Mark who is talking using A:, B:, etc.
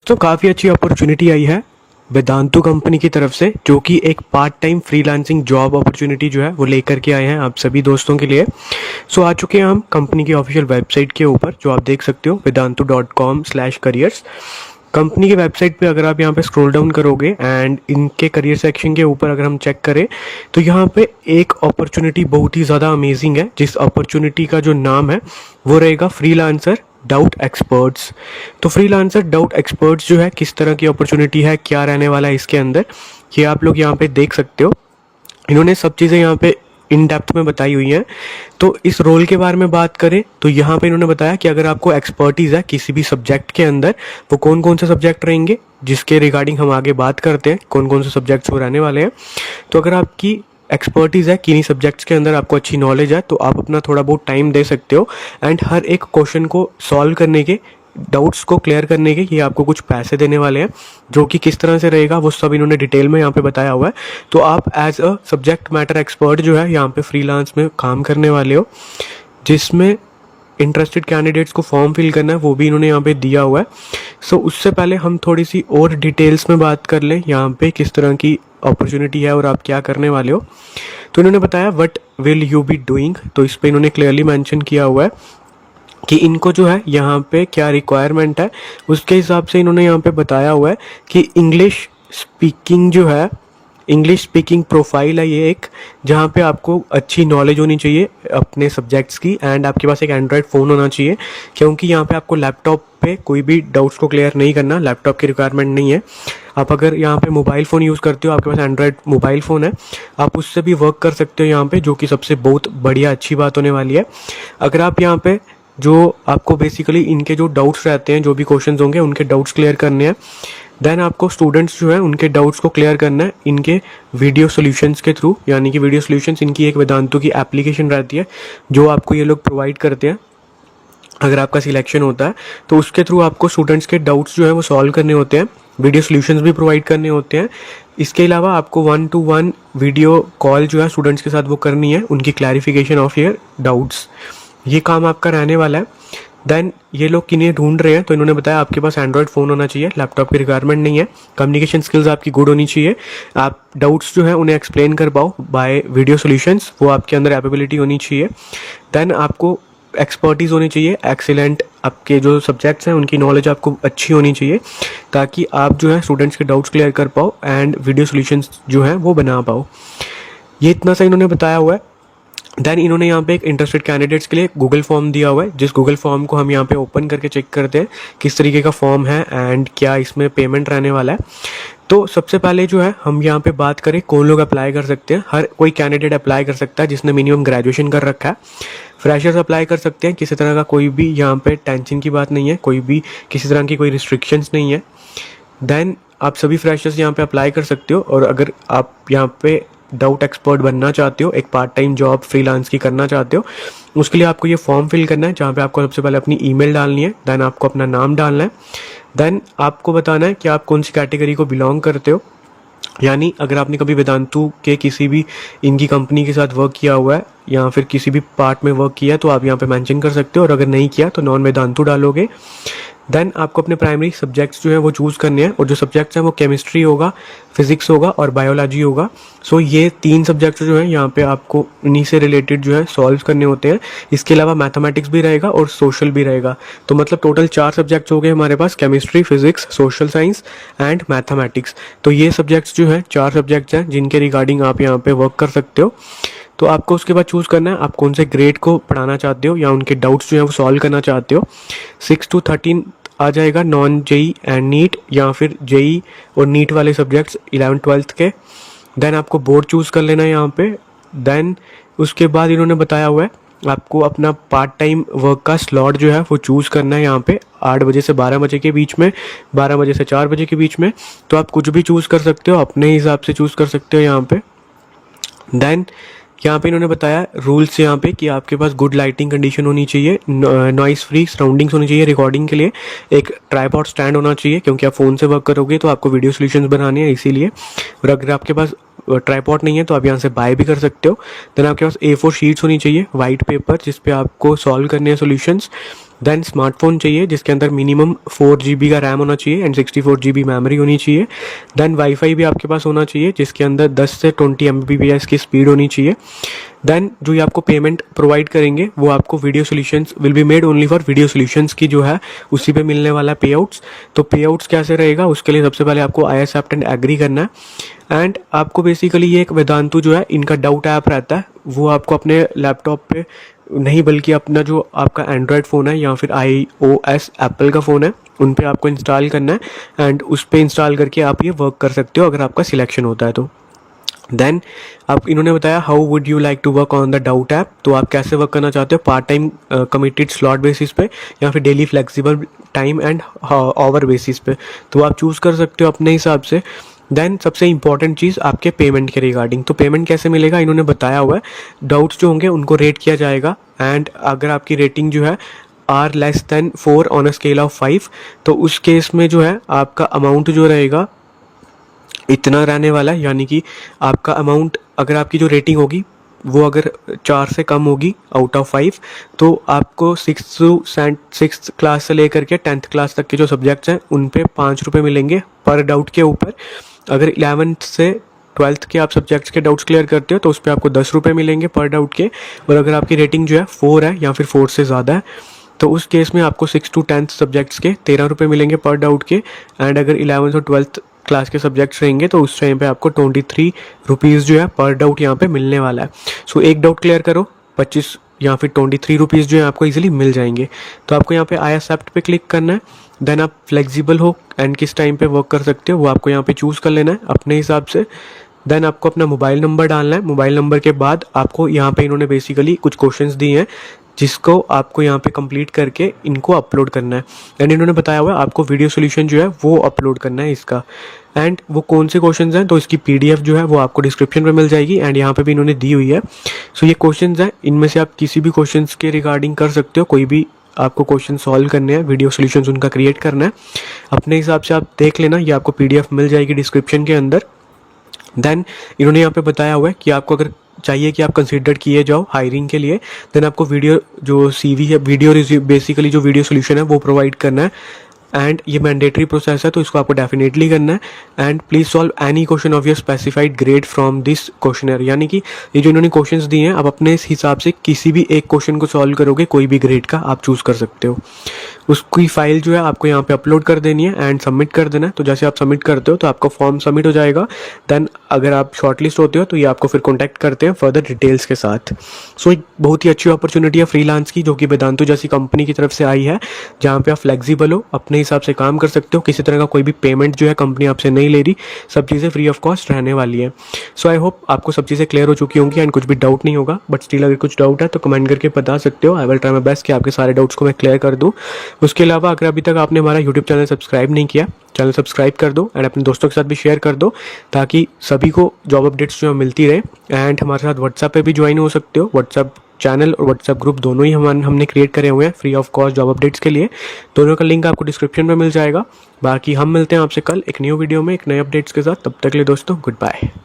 A: तो काफ़ी अच्छी अपॉर्चुनिटी आई है वेदांतु कंपनी की तरफ से, जो कि एक part time freelancing job opportunity जो है वो लेकर के आए हैं आप सभी दोस्तों के लिए। आ चुके हैं हम कंपनी की ऑफिशियल वेबसाइट के ऊपर, जो आप देख सकते हो vedantu.com/careers। कंपनी की वेबसाइट पे अगर आप यहाँ पे स्क्रॉल डाउन करोगे एंड इनके करियर सेक्शन के ऊपर अगर हम चेक करें तो यहाँ पे एक अपॉर्चुनिटी बहुत ही ज़्यादा अमेजिंग है, जिस अपॉर्चुनिटी का जो नाम है वो रहेगा फ्रीलांसर डाउट एक्सपर्ट्स। तो फ्रीलांसर डाउट एक्सपर्ट्स जो है किस तरह की अपॉर्चुनिटी है, क्या रहने वाला है इसके अंदर, ये आप लोग यहाँ पे देख सकते हो। इन्होंने सब चीज़ें यहाँ पे इन डेप्थ में बताई हुई हैं। तो इस रोल के बारे में बात करें तो यहाँ पे इन्होंने बताया कि अगर आपको एक्सपर्टीज़ है किसी भी सब्जेक्ट के अंदर, वो कौन कौन से सब्जेक्ट रहेंगे जिसके रिगार्डिंग हम आगे बात करते हैं, कौन कौन से सब्जेक्ट्स वो रहने वाले हैं। तो अगर आपकी एक्सपर्टीज़ है किन्हीं सब्जेक्ट्स के अंदर, आपको अच्छी नॉलेज है, तो आप अपना थोड़ा बहुत टाइम दे सकते हो एंड हर एक क्वेश्चन को सॉल्व करने के, डाउट्स को क्लियर करने के ये आपको कुछ पैसे देने वाले हैं, जो कि किस तरह से रहेगा वो सब इन्होंने डिटेल में यहाँ पे बताया हुआ है। तो आप as a subject matter expert जो है यहाँ पे फ्रीलांस में काम करने वाले हो, जिसमें इंटरेस्टेड कैंडिडेट्स को फॉर्म फिल करना है वो भी इन्होंने यहाँ पे दिया हुआ है। उससे पहले हम थोड़ी सी और डिटेल्स में बात कर लें यहाँ पे किस तरह की अपॉर्चुनिटी है और आप क्या करने वाले हो। तो इन्होंने बताया what will you be doing, तो इस पर इन्होंने क्लियरली मेंशन किया हुआ है कि इनको जो है यहाँ पे क्या रिक्वायरमेंट है, उसके हिसाब से इन्होंने यहाँ पे बताया हुआ है कि इंग्लिश स्पीकिंग जो है, इंग्लिश स्पीकिंग प्रोफाइल है ये एक, जहाँ पे आपको अच्छी नॉलेज होनी चाहिए अपने सब्जेक्ट्स की एंड आपके पास एक एंड्रॉयड फ़ोन होना चाहिए, क्योंकि यहाँ पे आपको लैपटॉप पे कोई भी डाउट्स को क्लियर नहीं करना, लैपटॉप की रिक्वायरमेंट नहीं है। आप अगर यहाँ पे मोबाइल फ़ोन यूज़ करते हो, आपके पास एंड्रॉयड मोबाइल फ़ोन है, आप उससे भी वर्क कर सकते हो यहाँ पे, जो कि सबसे बहुत बढ़िया अच्छी बात होने वाली है। अगर आप यहाँ पे जो आपको बेसिकली इनके जो डाउट्स रहते हैं, जो भी क्वेश्चंस होंगे उनके डाउट्स क्लियर करने हैं, देन आपको स्टूडेंट्स जो है उनके डाउट्स को क्लियर करना है इनके वीडियो सॉल्यूशंस के थ्रू, यानी कि वीडियो सॉल्यूशंस इनकी एक वेदांतु की एप्लीकेशन रहती है जो आपको ये लोग प्रोवाइड करते हैं। अगर आपका सिलेक्शन होता है तो उसके थ्रू आपको स्टूडेंट्स के डाउट्स जो है वो सॉल्व करने होते हैं, वीडियो सॉल्यूशंस भी प्रोवाइड करने होते हैं। इसके अलावा आपको 1-to-1 वीडियो कॉल जो है स्टूडेंट्स के साथ वो करनी है, उनकी क्लैरिफिकेशन ऑफ योर डाउट्स, ये काम आपका रहने वाला है। देन ये लोग किन्हें ढूंढ रहे हैं, तो इन्होंने बताया आपके पास एंड्रॉयड फ़ोन होना चाहिए, लैपटॉप की रिक्वायरमेंट नहीं है, कम्युनिकेशन स्किल्स आपकी गुड होनी चाहिए, आप डाउट्स जो है उन्हें एक्सप्लेन कर पाओ बाय वीडियो सॉल्यूशंस, वो आपके अंदर एबिलिटी होनी चाहिए। देन आपको एक्सपर्टीज़ होनी चाहिए, एक्सीलेंट, आपके जो सब्जेक्ट्स हैं उनकी नॉलेज आपको अच्छी होनी चाहिए, ताकि आप जो है स्टूडेंट्स के डाउट्स क्लियर कर पाओ एंड वीडियो सॉल्यूशंस जो हैं वो बना पाओ। ये इतना सा इन्होंने बताया हुआ है। देन इन्होंने यहाँ पे एक इंटरेस्टेड कैंडिडेट्स के लिए गूगल फॉर्म दिया हुआ है, जिस गूगल फॉर्म को हम यहाँ पे ओपन करके चेक करते हैं किस तरीके का फॉर्म है एंड क्या इसमें पेमेंट रहने वाला है। तो सबसे पहले जो है हम यहाँ पे बात करें कौन लोग अप्लाई कर सकते हैं। हर कोई कैंडिडेट अप्लाई कर सकता है जिसने मिनिमम ग्रेजुएशन कर रखा है। फ्रेशर्स अप्लाई कर सकते हैं, किसी तरह का कोई भी यहाँ पे टेंशन की बात नहीं है, कोई भी किसी तरह की कोई रिस्ट्रिक्शंस नहीं है। देन आप सभी फ्रेशर्स यहाँ पे अप्लाई कर सकते हो, और अगर आप यहाँ पे डाउट एक्सपर्ट बनना चाहते हो, एक पार्ट टाइम जॉब फ्रीलांस की करना चाहते हो, उसके लिए आपको ये फॉर्म फिल करना है, जहाँ पे आपको सबसे पहले अपनी ईमेल डालनी है, देन आपको अपना नाम डालना है, देन आपको बताना है कि आप कौन सी कैटेगरी को बिलोंग करते हो। यानी अगर आपने कभी वेदांतु के किसी भी इनकी कंपनी के साथ वर्क किया हुआ है या फिर किसी भी पार्ट में वर्क किया है तो आप यहाँ पे मेंशन कर सकते हो, और अगर नहीं किया तो नॉन वेदांतु डालोगे। देन आपको अपने प्राइमरी सब्जेक्ट्स जो है वो चूज़ करने हैं, और जो सब्जेक्ट्स हैं वो केमिस्ट्री होगा, फिजिक्स होगा और बायोलॉजी होगा। ये 3 सब्जेक्ट्स जो हैं यहाँ पे आपको इन्हीं से रिलेटेड जो है सॉल्व करने होते हैं। इसके अलावा मैथमेटिक्स भी रहेगा और सोशल भी रहेगा, तो मतलब टोटल 4 सब्जेक्ट्स हो गए हमारे पास, chemistry, physics, social science and mathematics. तो ये सब्जेक्ट्स जो हैं 4 सब्जेक्ट्स हैं जिनके रिगार्डिंग आप यहाँ पे वर्क कर सकते हो। तो आपको उसके बाद चूज़ करना है आप कौन से ग्रेड को पढ़ाना चाहते हो या उनके डाउट्स जो हैं वो सॉल्व करना चाहते हो। 6 to 13 आ जाएगा नॉन जेई एंड नीट, या फिर जेई और नीट वाले सब्जेक्ट्स 11th-12th के। देन आपको बोर्ड चूज़ कर लेना है यहाँ पे। देन उसके बाद इन्होंने बताया हुआ है आपको अपना पार्ट टाइम वर्क का स्लॉट जो है वो चूज़ करना है यहाँ पे 8 बजे से 12 बजे के बीच में, 12 बजे से 4 बजे के बीच में। तो आप कुछ भी चूज़ कर सकते हो, अपने हिसाब से चूज़ कर सकते हो यहाँ पे। देन यहाँ पे इन्होंने बताया रूल्स यहाँ पे कि आपके पास गुड लाइटिंग कंडीशन होनी चाहिए, नॉइस फ्री सराउंडिंग्स होनी चाहिए रिकॉर्डिंग के लिए, एक ट्राइपॉड स्टैंड होना चाहिए क्योंकि आप फ़ोन से वर्क करोगे तो आपको वीडियो सॉल्यूशंस बनाने हैं इसीलिए। और अगर आपके पास ट्राइपॉड नहीं है तो आप यहाँ से बाय भी कर सकते हो। देन आपके पास A4 शीट्स होनी चाहिए, वाइट पेपर, जिस पे आपको सॉल्व करने हैं सॉल्यूशंस। देन स्मार्टफोन चाहिए जिसके अंदर मिनिमम 4 GB का रैम होना चाहिए एंड 64 GB मेमोरी होनी चाहिए। देन वाईफाई भी आपके पास होना चाहिए जिसके अंदर 10 से 20 Mbps की स्पीड होनी चाहिए। देन जो ये आपको पेमेंट प्रोवाइड करेंगे वो आपको video solutions will be made only for video solutions की जो है उसी पे मिलने वाला पे आउट्स। तो पे आउट्स कैसे रहेगा उसके लिए सबसे पहले आपको आई एक्सेप्ट एंड एग्री करना है। एंड आपको बेसिकली ये एक वेदांतु जो है इनका डाउट ऐप रहता है वो आपको अपने लैपटॉप पे नहीं बल्कि अपना जो आपका एंड्रॉयड फ़ोन है या फिर iOS एप्पल का फ़ोन है उन पे आपको इंस्टॉल करना है एंड उस पे इंस्टॉल करके आप ये वर्क कर सकते हो अगर आपका सिलेक्शन होता है तो। देन आप इन्होंने बताया how would you like to work on the doubt app, तो आप कैसे वर्क करना चाहते हो, part time committed slot basis पे या फिर daily flexible time and hour basis पे, तो आप चूज़ कर सकते हो अपने हिसाब से। देन सबसे इंपॉर्टेंट चीज़ आपके पेमेंट के रिगार्डिंग, तो पेमेंट कैसे मिलेगा इन्होंने बताया हुआ है। डाउट्स जो होंगे उनको रेट किया जाएगा एंड अगर आपकी रेटिंग जो है are less than 4 on a scale of 5 तो उस केस में जो है आपका अमाउंट जो रहेगा इतना रहने वाला है, यानी कि आपका अमाउंट अगर आपकी जो रेटिंग होगी वो अगर 4 से कम होगी आउट ऑफ 5 तो आपको 6th क्लास से लेकर के 10th क्लास तक के जो सब्जेक्ट्स हैं उन पे 5 रुपये मिलेंगे पर डाउट के ऊपर। अगर 11th से 12th के आप सब्जेक्ट्स के डाउट्स क्लियर करते हो तो उस पर आपको 10 रुपये मिलेंगे पर डाउट के। और अगर आपकी रेटिंग जो है 4 है या फिर 4 से ज़्यादा है तो उस केस में आपको 6 to 10th सब्जेक्ट्स के 13 रुपये मिलेंगे पर डाउट के। एंड अगर 11th और 12th क्लास के सब्जेक्ट्स रहेंगे तो उस टाइम पे आपको 23 रुपीज़ जो है पर डाउट यहाँ पे मिलने वाला है। सो एक डाउट क्लियर करो 25 या फिर 23 रुपीज़ जो है आपको इजीली मिल जाएंगे। तो आपको यहाँ पे आई एक्सेप्ट पे क्लिक करना है। देन आप फ्लेक्सिबल हो एंड किस टाइम पे वर्क कर सकते हो वो आपको यहाँ पे चूज़ कर लेना है अपने हिसाब से। देन आपको अपना मोबाइल नंबर डालना है। मोबाइल नंबर के बाद आपको यहाँ पे इन्होंने बेसिकली कुछ क्वेश्चंस दिए हैं जिसको आपको यहाँ पे कंप्लीट करके इनको अपलोड करना है। एंड इन्होंने बताया हुआ है आपको वीडियो सॉल्यूशन जो है वो अपलोड करना है इसका। एंड वो कौन से क्वेश्चंस हैं तो इसकी पीडीएफ जो है वो आपको डिस्क्रिप्शन में मिल जाएगी एंड यहाँ पे भी इन्होंने दी हुई है। सो ये क्वेश्चंस हैं, इनमें से आप किसी भी क्वेश्चंस के रिगार्डिंग कर सकते हो, कोई भी आपको क्वेश्चन सॉल्व करने हैं, वीडियो सॉल्यूशंस उनका क्रिएट करना है अपने हिसाब से आप देख लेना, ये आपको पीडीएफ मिल जाएगी डिस्क्रिप्शन के अंदर। देन इन्होंने यहाँ पे बताया हुआ है कि आपको अगर चाहिए कि आप कंसिडर किए जाओ हायरिंग के लिए देन आपको वीडियो जो सीवी है वीडियो बेसिकली जो वीडियो सॉल्यूशन है वो प्रोवाइड करना है। एंड ये मैंडेटरी प्रोसेस है तो इसको आपको डेफिनेटली करना है। And please solve any question of your specified grade from this questionnaire, यानी कि ये जो इन्होंने क्वेश्चंस दिए हैं आप अपने इस हिसाब से किसी भी एक क्वेश्चन को सॉल्व करोगे, कोई भी ग्रेड का आप चूज़ कर सकते हो। उसकी फाइल जो है आपको यहाँ पे अपलोड कर देनी है एंड सबमिट कर देना है। तो जैसे आप सबमिट करते हो तो आपका फॉर्म सबमिट हो जाएगा। देन अगर आप शॉर्टलिस्ट होते हो तो ये आपको फिर कॉन्टैक्ट करते हैं फर्दर डिटेल्स के साथ। सो एक बहुत ही अच्छी अपॉर्चुनिटी है फ्रीलांस की जो कि वेदांतु जैसी कंपनी की तरफ से आई है, जहाँ पे आप फ्लेक्सिबल हो, अपने हिसाब से काम कर सकते हो, किसी तरह का कोई भी पेमेंट जो है कंपनी आपसे नहीं ले रही, सब चीज़ें फ्री ऑफ कॉस्ट रहने वाली है। सो आई होप आपको सब चीज़ें क्लियर हो चुकी होंगी एंड कुछ भी डाउट नहीं होगा, बट स्टिल अगर कुछ डाउट है तो कमेंट करके बता सकते हो। I will try my best कि आपके सारे डाउट्स को मैं क्लियर कर दूँ। उसके अलावा अगर अभी तक आपने हमारा यूट्यूब चैनल सब्सक्राइब नहीं किया, चैनल सब्सक्राइब कर दो एंड अपने दोस्तों के साथ भी शेयर कर दो ताकि सभी को जॉब अपडेट्स जो है मिलती रहे। एंड हमारे साथ व्हाट्सएप पे भी ज्वाइन हो सकते हो, व्हाट्सएप चैनल और व्हाट्सएप ग्रुप दोनों ही हमने क्रिएट करे हुए हैं free of cost job updates के लिए। दोनों का लिंक आपको डिस्क्रिप्शन में मिल जाएगा। बाकी हम मिलते हैं आपसे कल एक न्यू वीडियो में एक नए अपडेट्स के साथ। तब तक के लिए दोस्तों गुड बाय।